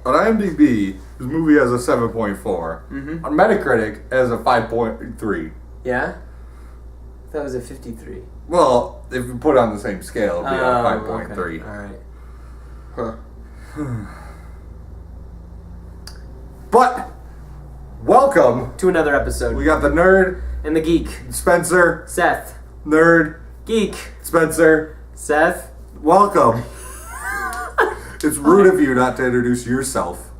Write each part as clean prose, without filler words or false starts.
On IMDb, this movie has a 7.4. Mm-hmm. On Metacritic, it has a 5.3. Yeah? I thought it was a 53. Well, if you put it on the same scale, it'd be a 5.3. Okay. Alright. Huh. But, welcome To another episode. We got the nerd, And the geek. Spencer, Seth. nerd, Geek. Spencer. Seth. Welcome. It's rude of you not to introduce yourself.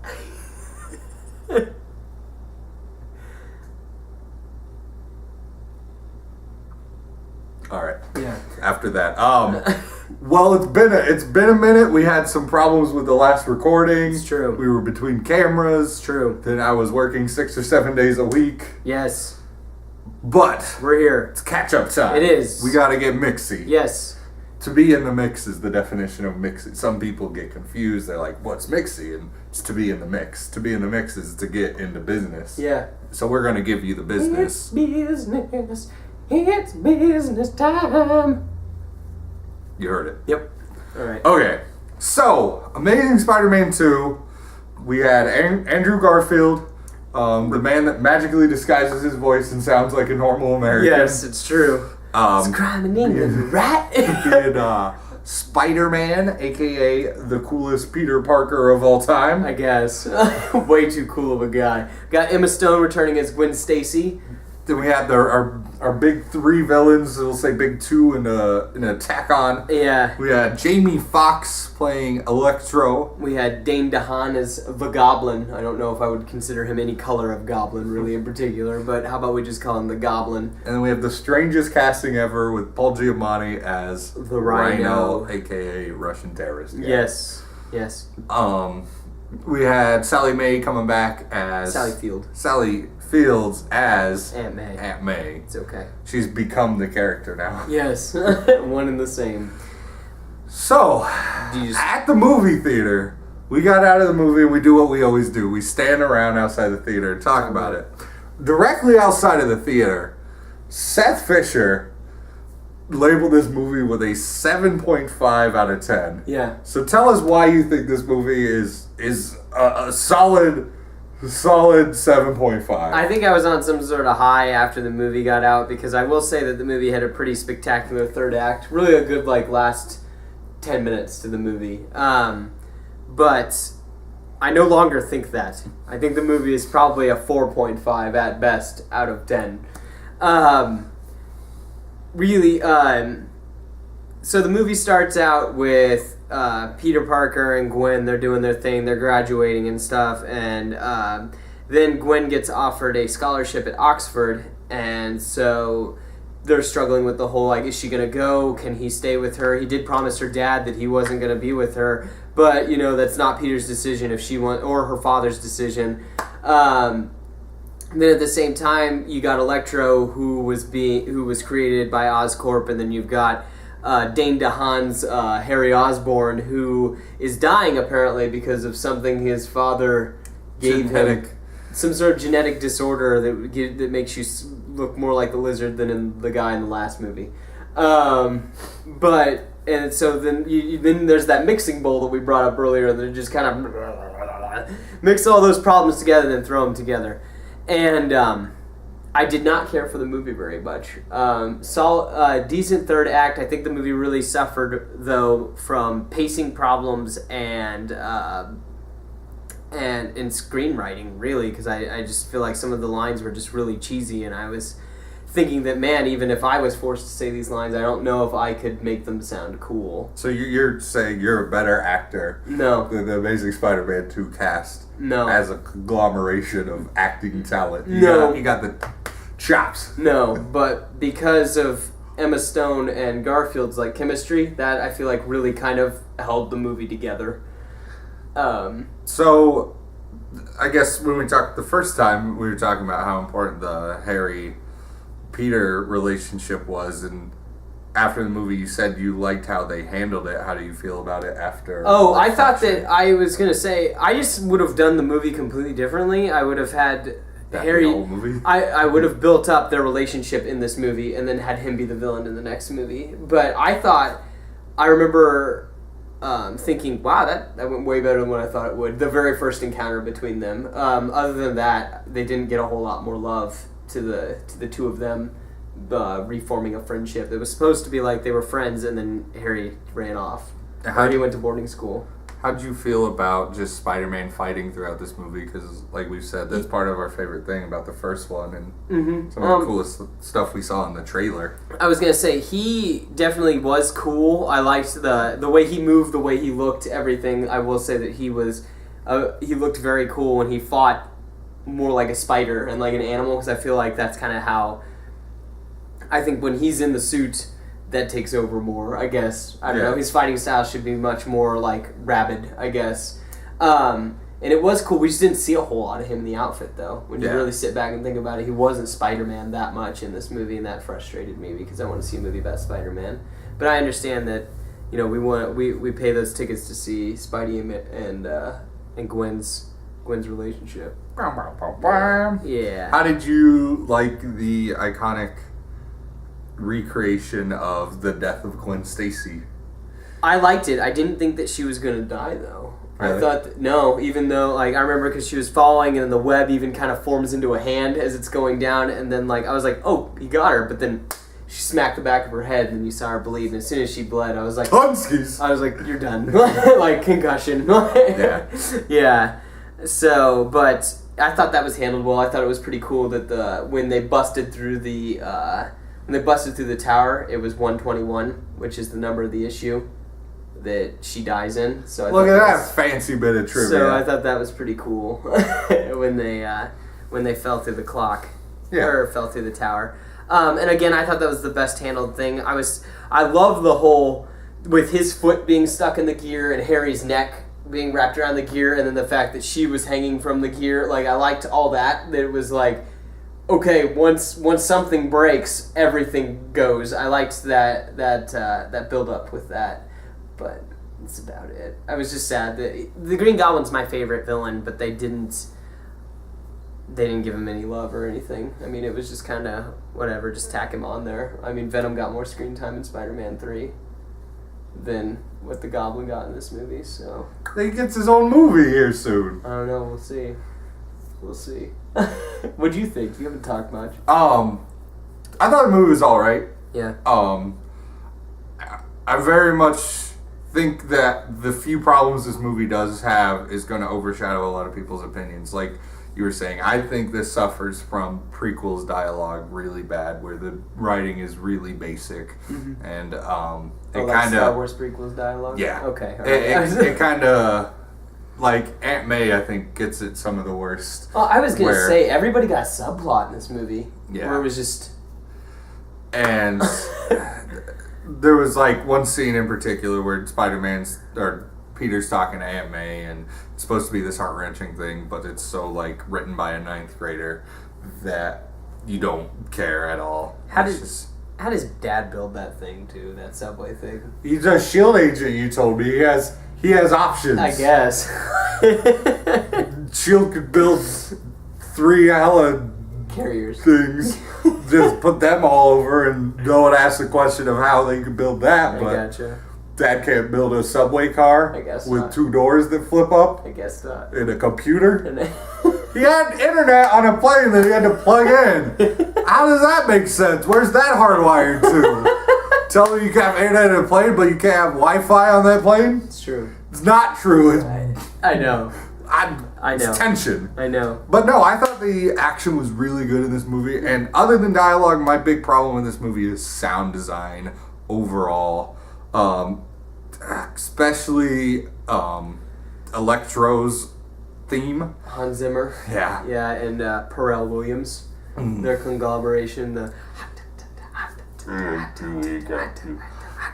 All right. Yeah. After that, well, it's been a minute. We had some problems with the last recording. It's true. We were between cameras. It's true. Then I was working 6 or 7 days a week. Yes. But We're here. it's catch-up time. It is. We gotta get mixy. Yes. To be in the mix is the definition of mixy. Some people get confused. They're like, what's mixy? And it's to be in the mix. To be in the mix is to get into business. Yeah. So we're gonna give you the business. It's business. It's business time. You heard it. Yep. Alright. Okay. So, Amazing Spider-Man 2. We had Andrew Garfield, the man that magically disguises his voice and sounds like a normal American. Yes, it's true. It's crime in England, right? Did Spider-Man, aka the coolest Peter Parker of all time. I guess. Way too cool of a guy. Got Emma Stone returning as Gwen Stacy. Then we had our big 3 villains. We'll say big 2 and a tack on. Yeah. We had Jamie Foxx playing Electro. We had Dane DeHaan as the Goblin. I don't know if I would consider him any color of Goblin really in particular, but how about we just call him the Goblin? And then we have the strangest casting ever with Paul Giamatti as The Rhino. aka Russian terrorist. guy. Yes. Yes. We had Sally Mae coming back as Sally Fields as Aunt May. Aunt May. It's okay. She's become the character now. Yes. One and the same. So, at the movie theater, we got out of the movie and we do what we always do. We stand around outside the theater and talk about it. Directly outside of the theater, Seth Fisher labeled this movie with a 7.5 out of 10. Yeah. So tell us why you think this movie is a solid 7.5. I think I was on some sort of high after the movie got out because I will say that the movie had a pretty spectacular third act. Really a good last 10 minutes to the movie. But I no longer think that. I think the movie is probably a 4.5 at best out of 10. So the movie starts out with Peter Parker and Gwen. They're doing their thing. They're graduating and stuff. And then Gwen gets offered a scholarship at Oxford. And so they're struggling with the whole, is she going to go? Can he stay with her? He did promise her dad that he wasn't going to be with her. But, that's not Peter's decision or her father's decision. Then at the same time, you got Electro, who was created by Oscorp, and then you've got Dane DeHaan's Harry Osborn, who is dying apparently because of something his father gave him, some sort of genetic disorder that makes you look more like the lizard than in the guy in the last movie. And so then then there's that mixing bowl that we brought up earlier that just kind of mix all those problems together and then throw them together. And I did not care for the movie very much. Saw a decent third act. I think the movie really suffered, though, from pacing problems and in screenwriting, really, because I just feel like some of the lines were just really cheesy, and I was thinking that, man, even if I was forced to say these lines, I don't know if I could make them sound cool. So you're saying you're a better actor than the Amazing Spider-Man 2 cast? No. As a conglomeration of acting talent? You got the chops. No, but because of Emma Stone and Garfield's chemistry, that I feel like really kind of held the movie together. So, I guess when we talked the first time, we were talking about how important the Harry-Peter relationship was, and after the movie you said you liked how they handled it. How do you feel about it after? Oh, I thought that I was going to say, I just would have done the movie completely differently. I would have had Harry... The whole movie? I would have built up their relationship in this movie and then had him be the villain in the next movie. But I remember thinking, wow, that went way better than what I thought it would. The very first encounter between them. Other than that, they didn't get a whole lot more love to the two of them reforming a friendship. It was supposed to be like they were friends, and then Harry ran off. Harry went to boarding school. How'd you feel about just Spider-Man fighting throughout this movie? Because, like we've said, that's part of our favorite thing about the first one, and some of the coolest stuff we saw in the trailer. I was gonna say he definitely was cool. I liked the way he moved, the way he looked, everything. I will say that he looked very cool when he fought more like a spider and like an animal, because I feel like that's kind of how I think when he's in the suit. That takes over more, I guess. I don't know. His fighting style should be much more like rabid, I guess. And it was cool. We just didn't see a whole lot of him in the outfit, though. When you really sit back and think about it, he wasn't Spider-Man that much in this movie, and that frustrated me because I want to see a movie about Spider-Man. But I understand that, you know, we pay those tickets to see Spidey and Gwen's relationship. Yeah. How did you like the iconic recreation of the death of Gwen Stacy? I liked it. I didn't think that she was going to die, though. Really? I thought, no, even though, like, I remember because she was falling and the web even kind of forms into a hand as it's going down, and then, like, I was like, oh, you got her, but then she smacked the back of her head and you saw her bleed, and as soon as she bled, I was like, Tunskis! I was like, you're done. Like, concussion. Yeah. Yeah. So, but I thought that was handled well. I thought it was pretty cool that when they busted through the tower, it was 121, which is the number of the issue that she dies in. So look at that fancy bit of trivia. So I thought that was pretty cool when they fell through the clock, or fell through the tower. And again, I thought that was the best handled thing. I love the whole with his foot being stuck in the gear and Harry's neck being wrapped around the gear, and then the fact that she was hanging from the gear. Like, I liked all that. That it was like, okay, once something breaks, everything goes. I liked that build up with that, but that's about it. I was just sad that the Green Goblin's my favorite villain, but they didn't give him any love or anything. I mean, it was just kind of whatever, just tack him on there. I mean, Venom got more screen time in Spider-Man 3 than what the Goblin got in this movie, so he gets his own movie here soon. I don't know. We'll see. What'd you think? You haven't talked much. I thought the movie was alright. Yeah. I very much think that the few problems this movie does have is going to overshadow a lot of people's opinions. Like you were saying, I think this suffers from prequels dialogue really bad, where the writing is really basic, and it kind of Star Wars prequels dialogue. Yeah. Okay. It kind of. Like, Aunt May, I think, gets it some of the worst. Oh, I was going to say, everybody got a subplot in this movie. Yeah. Where it was just... And there was, like, one scene in particular where Peter's talking to Aunt May, and it's supposed to be this heart-wrenching thing, but it's so, like, written by a 9th grader that you don't care at all. How does Dad build that thing, too, that subway thing? He's a S.H.I.E.L.D. agent, you told me. He has options. I guess. S.H.I.E.L.D. could build 3 carriers things. Just put them all over, and no one asked the question of how they could build that. But gotcha. Dad can't build a subway car with not. 2 doors that flip up. I guess not. And a computer. He had internet on a plane that he had to plug in. How does that make sense? Where's that hardwired to? Tell me you can have internet in a plane, but you can't have Wi-Fi on that plane? It's true. It's not true. I know. I know. It's tension. I know. But no, I thought the action was really good in this movie. And other than dialogue, my big problem in this movie is sound design overall. Especially Electro's theme. Hans Zimmer. Yeah. Yeah, and Pharrell Williams. Their conglomeration.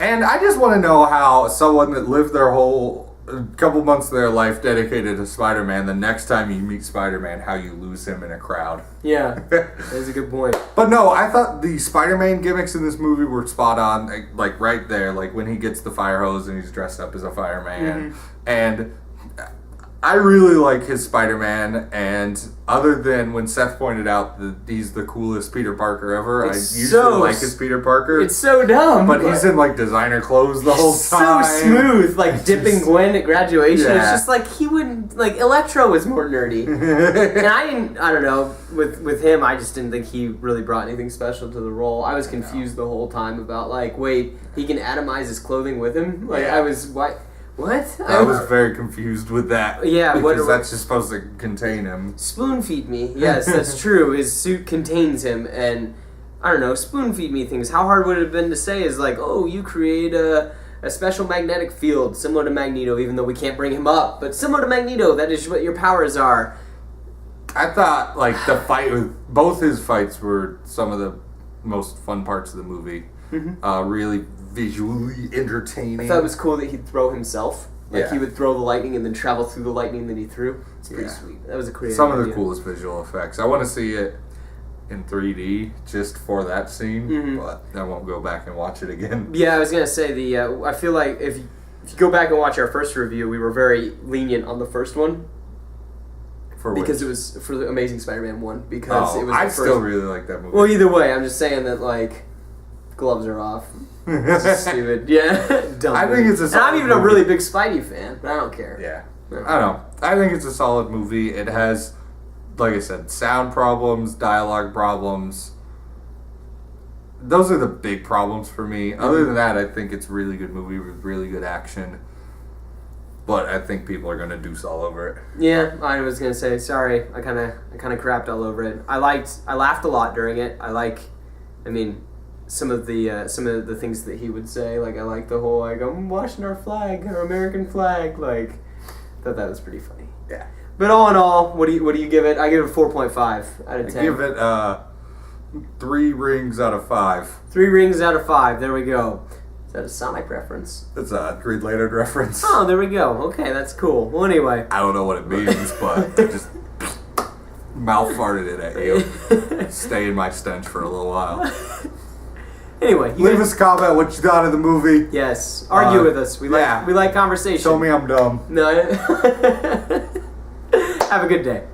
And I just want to know how someone that lived their whole couple months of their life dedicated to Spider-Man, the next time you meet Spider-Man, how you lose him in a crowd. Yeah, that's a good point. But no, I thought the Spider-Man gimmicks in this movie were spot on, like right there, like when he gets the fire hose and he's dressed up as a fireman. And I really like his Spider-Man, and other than when Seth pointed out that he's the coolest Peter Parker ever, I usually like his Peter Parker. It's so dumb. But he's in, like, designer clothes the whole time. So smooth, like dipping Gwen at graduation. Yeah. It's just like he wouldn't, like, Electro was more nerdy. And I don't know, with him, I just didn't think he really brought anything special to the role. I was confused the whole time about, like, wait, he can atomize his clothing with him? Like, I was, what? I was very confused with that. Yeah, because that's just supposed to contain him. Spoon feed me. Yes, that's true. His suit contains him, and I don't know. Spoon feed me things. How hard would it have been to say? Is like, oh, you create a special magnetic field similar to Magneto, even though we can't bring him up, but similar to Magneto. That is what your powers are. I thought like the fight with both his fights were some of the most fun parts of the movie. Really visually entertaining. I thought it was cool that he'd throw himself. Like he would throw the lightning and then travel through the lightning that he threw. It's pretty sweet. That was a creative Some of the idea. coolest visual effects. I want to see it in 3D just for that scene, but I won't go back and watch it again. Yeah, I was gonna say I feel like if you go back and watch our first review, we were very lenient on the first one. Because it was for the Amazing Spider-Man 1. Because it was. I still really like that movie. Well, either way, I'm just saying that like gloves are off. Stupid. Yeah. Dumb. I think it's a solid and I'm even a movie. really big Spidey fan, but I don't care. Yeah. I don't know. I think it's a solid movie. It has, like I said, sound problems, dialogue problems. Those are the big problems for me. Other than that, I think it's a really good movie with really good action. But I think people are gonna deuce all over it. Yeah, I was gonna say sorry. I kind of crapped all over it. I laughed a lot during it. Some of the things that he would say. Like I like the whole like I'm washing our flag, our American flag. Like thought that was pretty funny. Yeah. But all in all, what do you give it? I give it a 4.5 out of 10. I give it 3 rings out of 5. 3 rings out of 5. There we go. Is that a Sonic reference? That's a Green Lantern reference. Oh, there we go. Okay, that's cool. Well, anyway. I don't know what it means, but I just mouth farted it at you. Stay in my stench for a little while. Anyway, leave us a comment what you thought of the movie. Yes, argue with us. We like conversation. Show me I'm dumb. No. Have a good day.